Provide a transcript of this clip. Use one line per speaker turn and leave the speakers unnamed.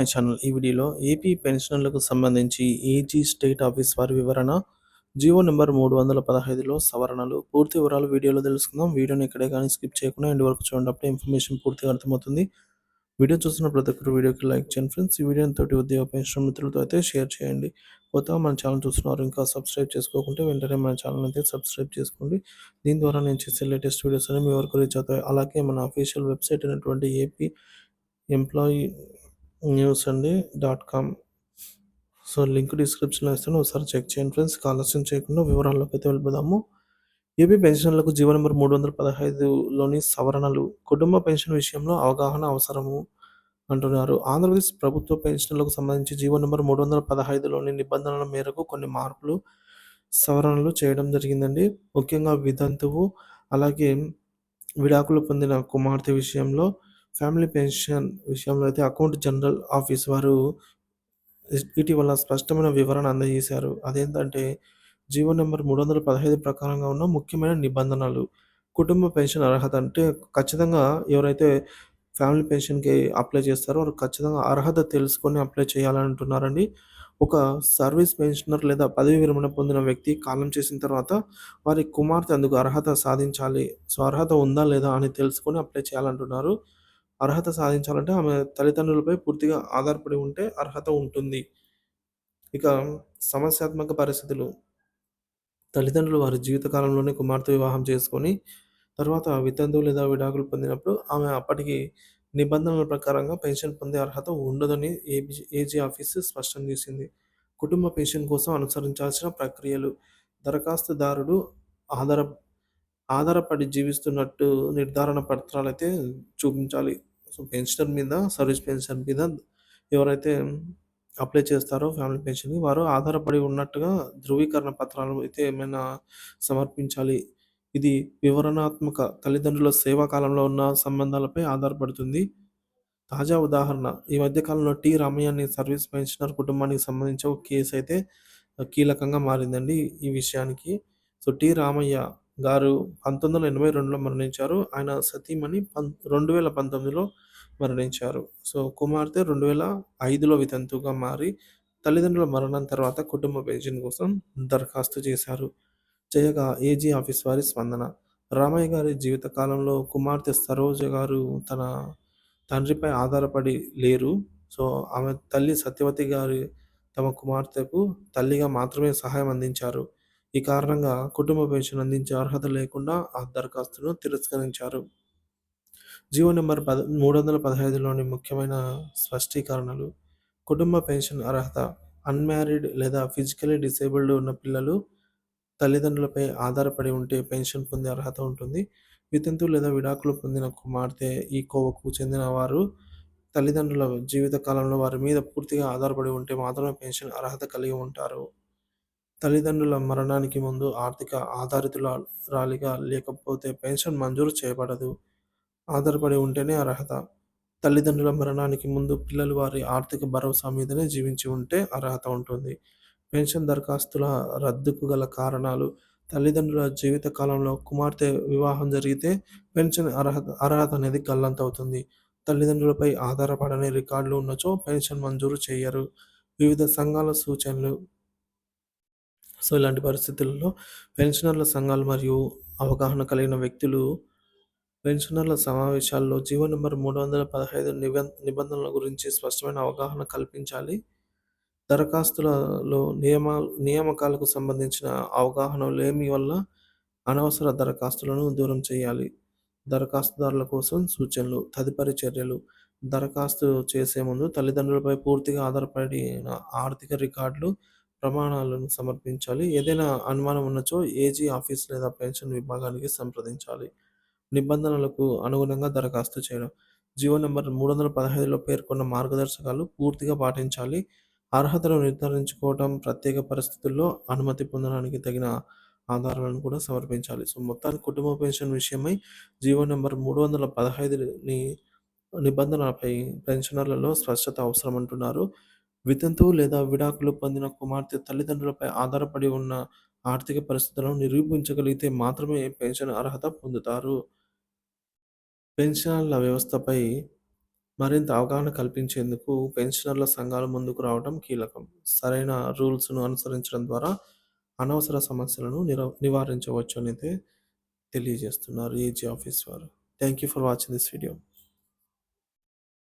My channel. ఈ వీడియోలో AP పెన్షనర్లకు సంబంధించి ఏజీ స్టేట్ ఆఫీస్ వారి వివరణ, జీవో నంబర్ 315లో సవరణలు, పూర్తి వివరాలు వీడియోలో తెలుసుకుందాం. వీడియోని ఎక్కడే కానీ స్కిప్ చేయకుండా ఎండ్ వరకు చూడండి. అప్పుడే ఇన్ఫర్మేషన్ పూర్తిగా అర్థమవుతుంది. వీడియో చూస్తున్న ప్రతి ఒక్కరు వీడియోకి లైక్ చేయండి ఫ్రెండ్స్. ఈ వీడియోని తోటి ఉద్యోగ పెన్షన్ మిత్రులతో అయితే షేర్ చేయండి. కొత్తగా మన ఛానల్ చూస్తున్నారు, ఇంకా సబ్స్క్రైబ్ చేసుకోకుంటే వెంటనే మన ఛానల్ అయితే సబ్స్క్రైబ్ చేసుకోండి. దీని ద్వారా నేను చేసే లేటెస్ట్ వీడియోస్ అనేవి మీ వరకు రీచ్ అవుతాయి. అలాగే మన అఫీషియల్ వెబ్సైట్ అయినటువంటి ఏపీ ఎంప్లాయీ న్యూస్ అండి .com. సో లింక్ డిస్క్రిప్షన్లో ఇస్తాను, ఒకసారి చెక్ చేయండి ఫ్రెండ్స్. ఆలస్యం చేయకుండా వివరాల్లోకి అయితే వెళ్ళిపోదాము. ఏపీ పెన్షన్లకు జీవో నెంబర్ 315లోని సవరణలు, కుటుంబ పెన్షన్ విషయంలో అవగాహన అవసరము అంటున్నారు. ఆంధ్రప్రదేశ్ ప్రభుత్వ పెన్షన్లకు సంబంధించి జీవో నెంబర్ 315లోని నిబంధనల మేరకు కొన్ని మార్పులు, సవరణలు చేయడం జరిగిందండి. ముఖ్యంగా వితంతువు, అలాగే విడాకులు పొందిన కుమార్తె విషయంలో, ఫ్యామిలీ పెన్షన్ విషయంలో అయితే అకౌంట్ జనరల్ ఆఫీస్ వారు ఇటీవల స్పష్టమైన వివరణ అందజేశారు. అదేంటంటే జీవో నెంబర్ 315 ప్రకారంగా ఉన్న ముఖ్యమైన నిబంధనలు. కుటుంబ పెన్షన్ అర్హత అంటే ఖచ్చితంగా ఎవరైతే ఫ్యామిలీ పెన్షన్‌కి అప్లై చేస్తారో వారు ఖచ్చితంగా అర్హత తెలుసుకొని అప్లై చేయాలని అంటున్నారండి. ఒక సర్వీస్ పెన్షనర్ లేదా పదవీ విరమణ పొందిన వ్యక్తి కాలం చేసిన తర్వాత వారి కుమార్తె అందుకు అర్హత సాధించాలి. సో, అర్హత ఉందా లేదా అని తెలుసుకొని అప్లై చేయాలంటున్నారు. అర్హత సాధించాలంటే ఆమె తల్లిదండ్రులపై పూర్తిగా ఆధారపడి ఉంటే అర్హత ఉంటుంది. ఇక సమస్యాత్మక పరిస్థితులు. తల్లిదండ్రులు వారి జీవితకాలంలోనే కుమార్తె వివాహం చేసుకొని, తర్వాత వితంతువు లేదా విడాకులు పొందినప్పుడు ఆమె అప్పటికి నిబంధనల ప్రకారంగా పెన్షన్ పొందే అర్హత ఉండదని ఏజీ ఆఫీసు స్పష్టం చేసింది. కుటుంబ పెన్షన్ కోసం అనుసరించాల్సిన ప్రక్రియలు. దరఖాస్తుదారుడు ఆధార ఆధారపడి జీవిస్తున్నట్టు నిర్ధారణ పత్రాలైతే చూపించాలి. సో, పెన్షనర్ మీద, సర్వీస్ పెన్షన్ మీద ఎవరైతే అప్లై చేస్తారో ఫ్యామిలీ పెన్షన్‌కి వారు ఆధారపడి ఉన్నట్టుగా ధృవీకరణ పత్రాలు అయితే ఏమైనా సమర్పించాలి. ఇది వివరణాత్మక తల్లిదండ్రుల సేవా కాలంలో ఉన్న సంబంధాలపై ఆధారపడుతుంది. తాజా ఉదాహరణ, ఈ మధ్య కాలంలో టి. రామయ్య అనే సర్వీస్ పెన్షనర్ కుటుంబానికి సంబంధించి ఒక కేస్ అయితే కీలకంగా మారిందండి ఈ విషయానికి. So, T. రామయ్య గారు 1982లో మరణించారు. ఆయన సతీమణి 2019లో మరణించారు. సో, కుమార్తె 2005లో వితంతువుగా మారి తల్లిదండ్రుల మరణం తర్వాత కుటుంబ పెన్షన్ కోసం దరఖాస్తు చేశారు. చేయగా ఏజీ ఆఫీస్ వారి స్పందన. రామయ్య గారి జీవిత కాలంలో కుమార్తె సరోజ గారు తన తండ్రిపై ఆధారపడి లేరు. సో, ఆమె తల్లి సత్యవతి గారి తమ కుమార్తెకు తల్లిగా మాత్రమే సహాయం అందించారు. ఈ కారణంగా కుటుంబ పెన్షన్ అందించే అర్హత లేకుండా ఆ దరఖాస్తును తిరస్కరించారు. జీవో నంబర్ 315లోని ముఖ్యమైన స్పష్టీకరణలు. కుటుంబ పెన్షన్ అర్హత. అన్‌మ్యారీడ్ లేదా ఫిజికల్లీ డిసేబుల్డ్ ఉన్న పిల్లలు తల్లిదండ్రులపై ఆధారపడి ఉంటే పెన్షన్ పొందే అర్హత ఉంటుంది. వితంతువు లేదా విడాకులు పొందిన కుమార్తె ఈ కోవకు చెందిన వారు తల్లిదండ్రుల జీవిత కాలంలో వారి మీద పూర్తిగా ఆధారపడి ఉంటే మాత్రమే పెన్షన్ అర్హత కలిగి ఉంటారు. తల్లిదండ్రుల మరణానికి ముందు ఆర్థిక ఆధారితురాలిగా లేకపోతే పెన్షన్ మంజూరు చేయబడదు. ఆధారపడి ఉంటేనే అర్హత. తల్లిదండ్రుల మరణానికి ముందు పిల్లలు వారి ఆర్థిక భరోసా మీదనే జీవించి ఉంటే అర్హత ఉంటుంది. పెన్షన్ దరఖాస్తుల రద్దుకు గల కారణాలు. తల్లిదండ్రుల జీవిత కాలంలో కుమార్తె వివాహం జరిగితే పెన్షన్ అర్హత అనేది గల్లంతవుతుంది. తల్లిదండ్రులపై ఆధారపడని రికార్డులు ఉన్నచో పెన్షన్ మంజూరు చేయరు. వివిధ సంఘాల సూచనలు. సో, ఇలాంటి పరిస్థితుల్లో పెన్షనర్ల సంఘాలు మరియు అవగాహన కలిగిన వ్యక్తులు పెన్షనర్ల సమావేశాల్లో జీవో నంబర్ 315 నిబంధనల గురించి స్పష్టమైన అవగాహన కల్పించాలి. దరఖాస్తులలో నియామకాలకు సంబంధించిన అవగాహన లేమి వల్ల అనవసర దరఖాస్తులను దూరం చేయాలి. దరఖాస్తుదారుల కోసం సూచనలు, తదుపరి చర్యలు. దరఖాస్తు చేసే ముందు తల్లిదండ్రులపై పూర్తిగా ఆధారపడిన ఆర్థిక రికార్డులు, ప్రమాణాలను సమర్పించాలి. ఏదైనా అనుమానం ఉన్నచో ఏజీ ఆఫీస్ లేదా పెన్షన్ విభాగానికి సంప్రదించాలి. నిబంధనలకు అనుగుణంగా దరఖాస్తు చేయడం. జీవో నంబర్ 315లో పేర్కొన్న మార్గదర్శకాలు పూర్తిగా పాటించాలి. అర్హతను నిర్ధారించుకోవడం, ప్రత్యేక పరిస్థితుల్లో అనుమతి పొందడానికి తగిన ఆధారాలను కూడా సమర్పించాలి. సో, మొత్తానికి కుటుంబ పెన్షన్ విషయమై జీవో నంబర్ 315ని నిబంధనలపై పెన్షనర్లలో స్పష్టత అవసరమంటున్నారు. వితంతువు లేదా విడాకులు పొందిన కుమార్తె తల్లిదండ్రులపై ఆధారపడి ఉన్న ఆర్థిక పరిస్థితులను నిరూపించగలిగితే మాత్రమే పెన్షన్ అర్హత పొందుతారు. పెన్షన్ల వ్యవస్థపై మరింత అవగాహన కల్పించేందుకు పెన్షనర్ల సంఘాలు ముందుకు రావడం కీలకం. సరైన రూల్స్‌ను అనుసరించడం ద్వారా అనవసర సమస్యలను నివారించవచ్చనైతే తెలియజేస్తున్నారు ఏజీ ఆఫీస్ వారు. Thank you for watching this video.